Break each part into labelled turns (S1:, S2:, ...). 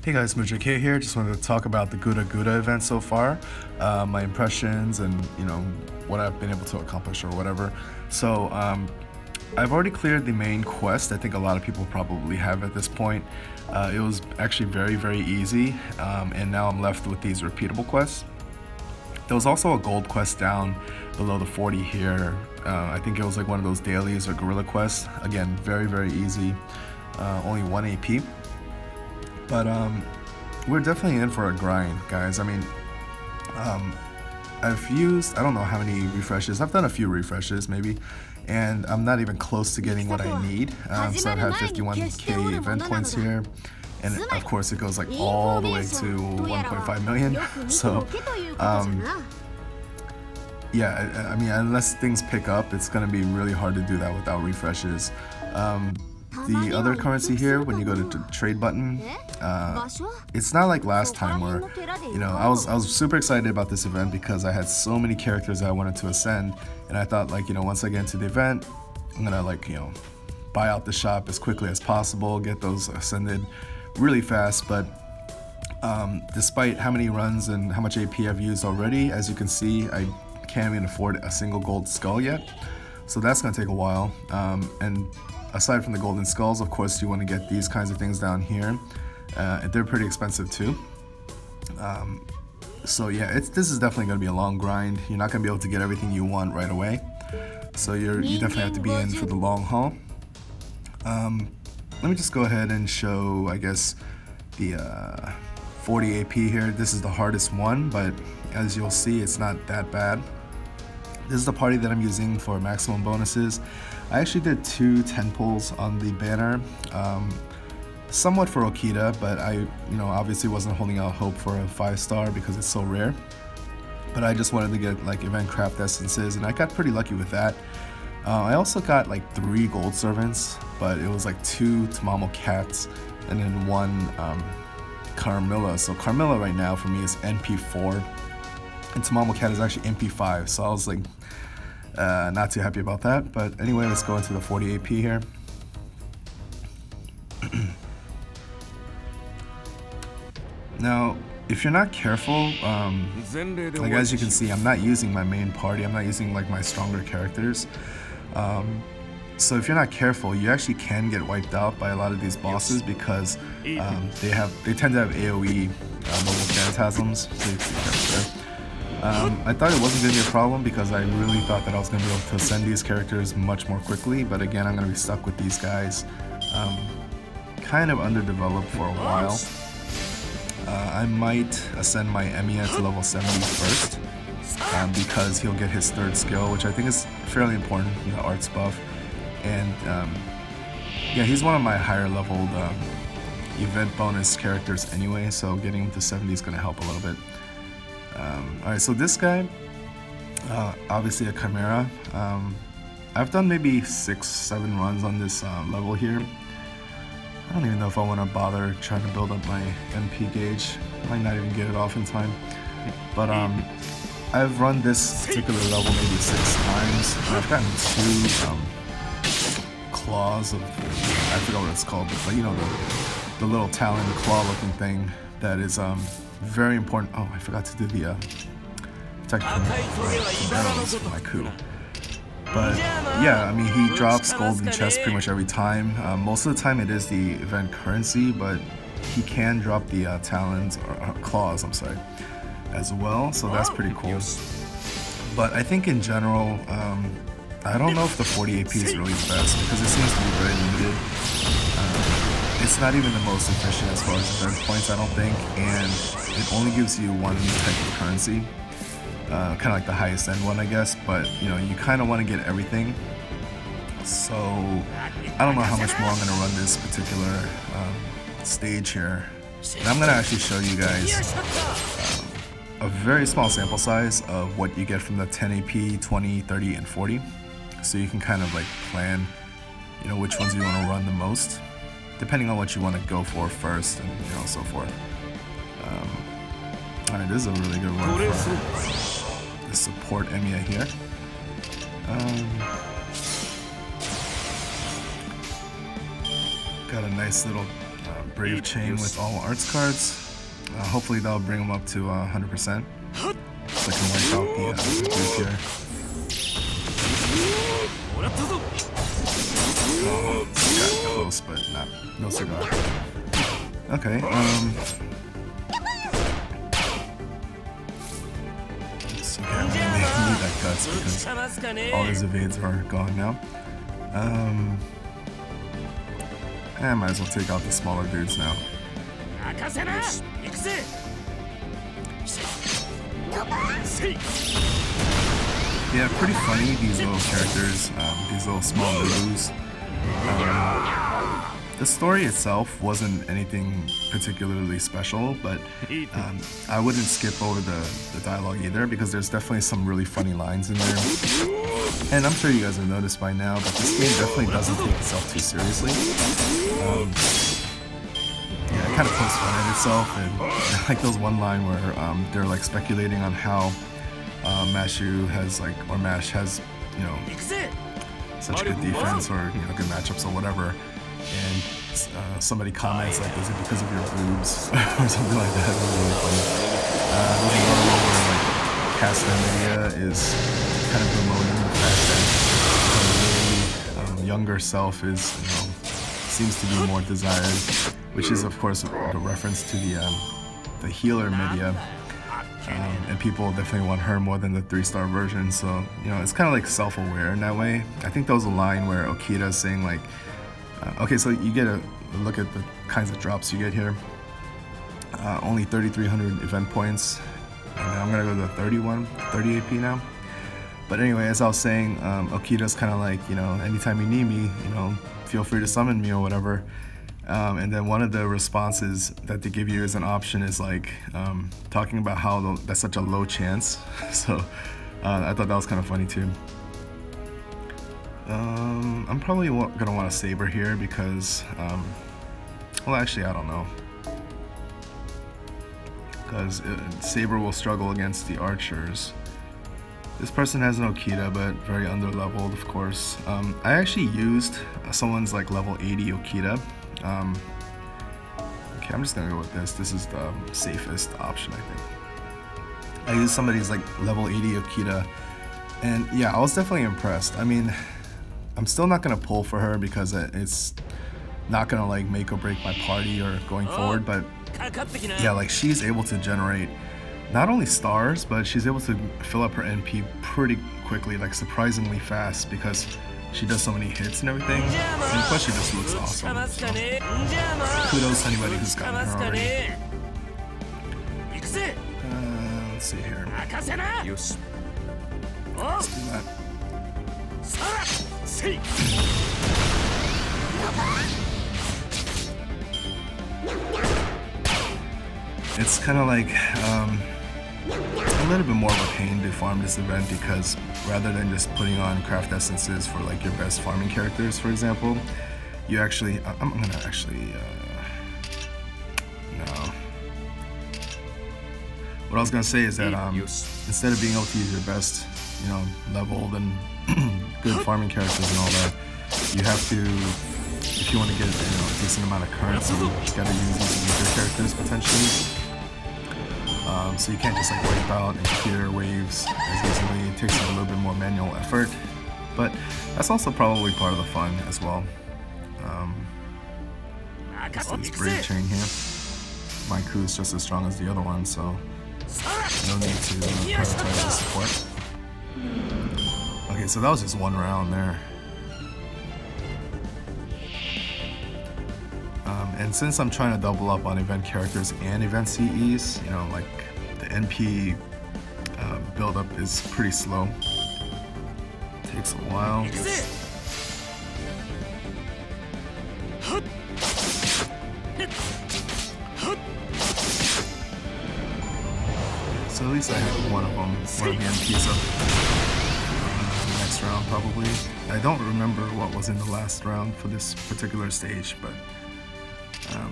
S1: Hey guys, MujK here. Just wanted to talk about the GUDAGUDA event so far, my impressions and what I've been able to accomplish or whatever. So I've already cleared the main quest. I think a lot of people probably have at this point. It was actually very easy, and now I'm left with these repeatable quests. There was also a gold quest down below the 40 here. I think it was like one of those dailies or gorilla quests. Again, very easy, only 1 AP. But we're definitely in for a grind, guys. I mean, I've used, I don't know how many refreshes. I've done a few refreshes maybe, and I'm not even close to getting what I need. So I've had 51k event points here, and of course it goes like all the way to 1.5 million. So yeah, I mean, unless things pick up, it's gonna be really hard to do that without refreshes. The other currency here, when you go to the trade button, it's not like last time where, I was super excited about this event because I had so many characters that I wanted to ascend, and I thought like, once I get into the event, I'm gonna like, buy out the shop as quickly as possible, get those ascended really fast. But despite how many runs and how much AP I've used already, as you can see, I can't even afford a single gold skull yet. So that's gonna take a while. And aside from the golden skulls, of course, you want to get these kinds of things down here. They're pretty expensive too. So yeah, this is definitely going to be a long grind. You're not going to be able to get everything you want right away. So you definitely have to be in for the long haul. Let me just go ahead and show, I guess, the 40 AP here. This is the hardest one, but as you'll see, it's not that bad. This is the party that I'm using for maximum bonuses. I actually did 2 10 pulls on the banner, somewhat for Okita, but I, obviously wasn't holding out hope for a 5-star because it's so rare. But I just wanted to get like event craft essences, and I got pretty lucky with that. I also got like 3 gold servants, but it was like 2 Tamamo cats and then 1 Carmilla. So Carmilla right now for me is NP4, and Tamamo cat is actually NP5. So I was like, not too happy about that. But anyway, let's go into the 40 AP here. Now, if you're not careful, like as you can see, I'm not using my main party. I'm not using like my stronger characters. So if you're not careful, you actually can get wiped out by a lot of these bosses because they tend to have AoE mobile phantasms. So you can be careful there. I thought it wasn't going to be a problem because I really thought that I was going to be able to ascend these characters much more quickly, but again, I'm going to be stuck with these guys, kind of underdeveloped for a while. I might ascend my Emiya to level 70 first, because he'll get his 3rd skill, which I think is fairly important, the arts buff, and yeah, he's one of my higher leveled event bonus characters anyway, so getting him to 70 is going to help a little bit. Alright, so this guy, obviously a Chimera. I've done maybe 6-7 runs on this level here. I don't even know if I want to bother trying to build up my MP gauge. I might not even get it off in time. But I've run this particular level maybe 6 times, and I've gotten 2 claws of, I forgot what it's called, but the little talon claw looking thing that is very important. Oh, I forgot to do the technical arrows for my coup. But yeah, I mean, he drops golden chests pretty much every time. Most of the time it is the event currency, but he can drop the talons or claws, I'm sorry, as well. So that's pretty cool. But I think in general, I don't know if the 40 AP is really the best because it seems to be very limited. It's not even the most efficient as far as event points, I don't think, and it only gives you 1 type of currency, kind of like the highest end one, I guess, but you kind of want to get everything. So I don't know how much more I'm going to run this particular stage here. And I'm going to actually show you guys a very small sample size of what you get from the 10 AP, 20, 30, and 40, so you can kind of like plan, which ones you want to run the most, depending on what you want to go for first, and so forth. Alright, this is a really good one for the support Emiya here. Got a nice little Brave Chain with all arts cards. Hopefully that'll bring him up to 100%. So I can wipe out the group here. Oh, got close, but no cigar. Okay, so yeah, I need that guts because all his evades are gone now. I might as well take out the smaller dudes now. Yeah, pretty funny, these little characters, these little small Lulus. The story itself wasn't anything particularly special, but I wouldn't skip over the dialogue either because there's definitely some really funny lines in there. And I'm sure you guys have noticed by now, but this game definitely doesn't take itself too seriously. Yeah, it kind of pokes fun at itself, and I like those one line where they're like speculating on how Mashu has or Mash has, you know, such good defense or, you know, good matchups or whatever. And somebody comments like, "Is it because of your boobs?" or something like that. It was really funny. There's another one where like Casta Media is kind of promoting the fact that her really younger self is, you know, seems to be more desired, which is of course a reference to the healer Media. And people definitely want her more than the 3-star version, so, you know, it's kind of like self-aware in that way. I think there was a line where Okita is saying like, okay, so you get a look at the kinds of drops you get here. Only 3,300 event points, and I'm gonna go to 30 AP now. But anyway, as I was saying, Okita's kind of like, you know, anytime you need me, you know, feel free to summon me or whatever. And then one of the responses that they give you as an option is like talking about how that's such a low chance. So I thought that was kind of funny too. I'm probably gonna want a Saber here because, well, actually I don't know, because Saber will struggle against the archers. This person has an Okita, but very under-leveled, of course. I actually used someone's like level 80 Okita. Okay, I'm just gonna go with this. This is the safest option, I think. I used somebody's like level 80 Okita, and yeah, I was definitely impressed. I mean, I'm still not gonna pull for her because it's not gonna like make or break my party or going forward, but yeah, like she's able to generate not only stars, but she's able to fill up her NP pretty quickly, like surprisingly fast, because she does so many hits and everything, and plus she just looks awesome. So, kudos to anybody who's gotten her already. Let's see here. Let's do that. It's kind of like a little bit more of a pain to farm this event because rather than just putting on craft essences for like your best farming characters, for example, you actually, I'm gonna actually, no. What I was gonna say is that instead of being able to use your best, you know, leveled and good farming characters and all that, you have to, if you want to get, you know, a decent amount of currency, you gotta use these weaker characters potentially. So you can't just like wipe out and clear waves as easily. It takes a little bit more manual effort, but that's also probably part of the fun as well. Let's do this Brave Chain here. My crew is just as strong as the other one, so no need to prioritize the support. Okay, so that was just one round there. And since I'm trying to double up on event characters and event CEs, you know, like the NP buildup is pretty slow. Takes a while. So at least I have one of them, one of the NPs up next round probably. I don't remember what was in the last round for this particular stage, but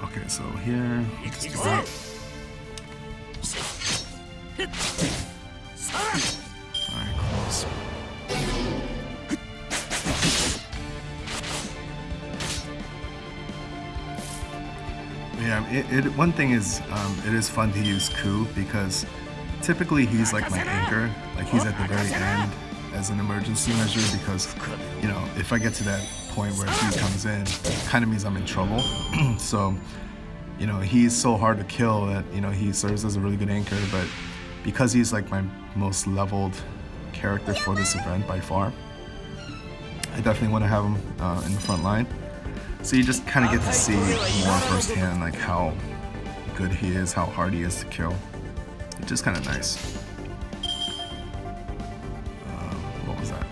S1: okay, so here, just do that. Alright, close. one thing is, it is fun to use Ku because typically he's like my anchor, like he's at the very end as an emergency measure because, you know, if I get to that point where he comes in, it kind of means I'm in trouble. So, you know, he's so hard to kill that, you know, he serves as a really good anchor, but because he's like my most leveled character for this event by far, I definitely want to have him in the front line. So you just kind of get to see more firsthand like how good he is, how hard he is to kill. It's just kind of nice. What was that?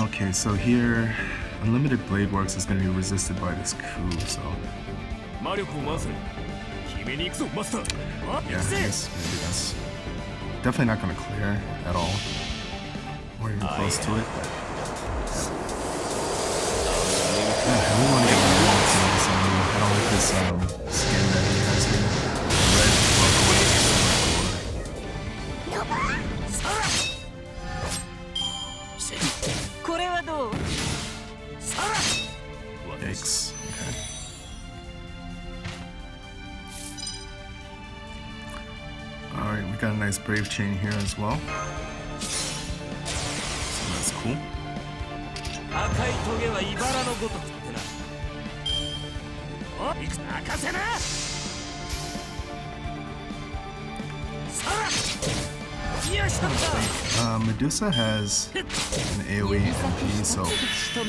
S1: Okay, so here, Unlimited Blade Works is going to be resisted by this Ku, so... yeah, I guess maybe that's definitely not going to clear at all. Or even close to it. I really want to get my walls on this enemy. I don't like this skin that he has here. Red. Yikes. Okay. Alright, we got a nice Brave Chain here as well. So that's cool. Medusa has an AoE MP, so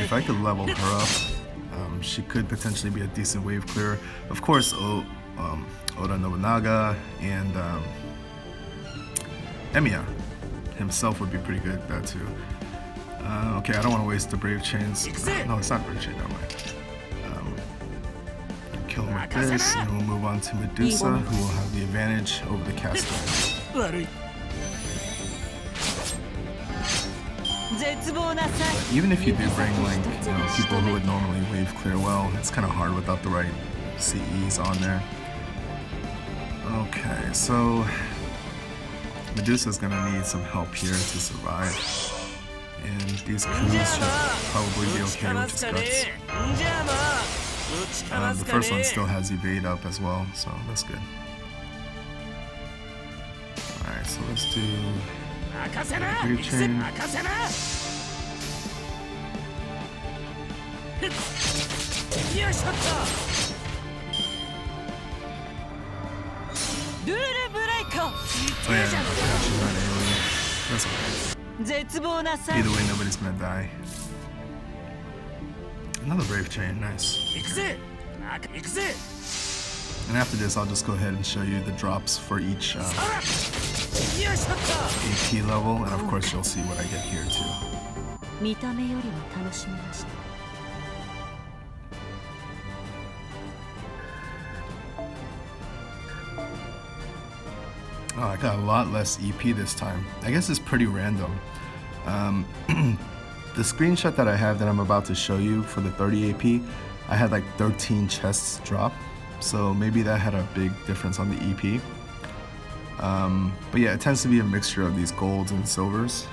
S1: if I could level her up, she could potentially be a decent wave clearer. Of course, Oda Nobunaga and Emiya himself would be pretty good at that too. Okay, I don't want to waste the Brave Chains. No, it's not Brave Chain, never mind. Kill him with this, and we'll move on to Medusa, who will have the advantage over the caster. Even if you do bring like, you know, people who would normally wave clear well, it's kind of hard without the right CEs on there. Okay, so Medusa's gonna need some help here to survive. And these Kus should probably be okay with his guts. The first one still has evade up as well, so that's good. Alright, so let's do Brave Chain. Oh yeah, she's not AoE. That's okay. Either way, nobody's gonna die. Another Brave Chain, nice. And after this, I'll just go ahead and show you the drops for each AP level, and of course you'll see what I get here too. Oh, I got a lot less EP this time. I guess it's pretty random. The screenshot that I have that I'm about to show you for the 30 AP, I had like 13 chests drop, so maybe that had a big difference on the EP. But yeah, it tends to be a mixture of these golds and silvers.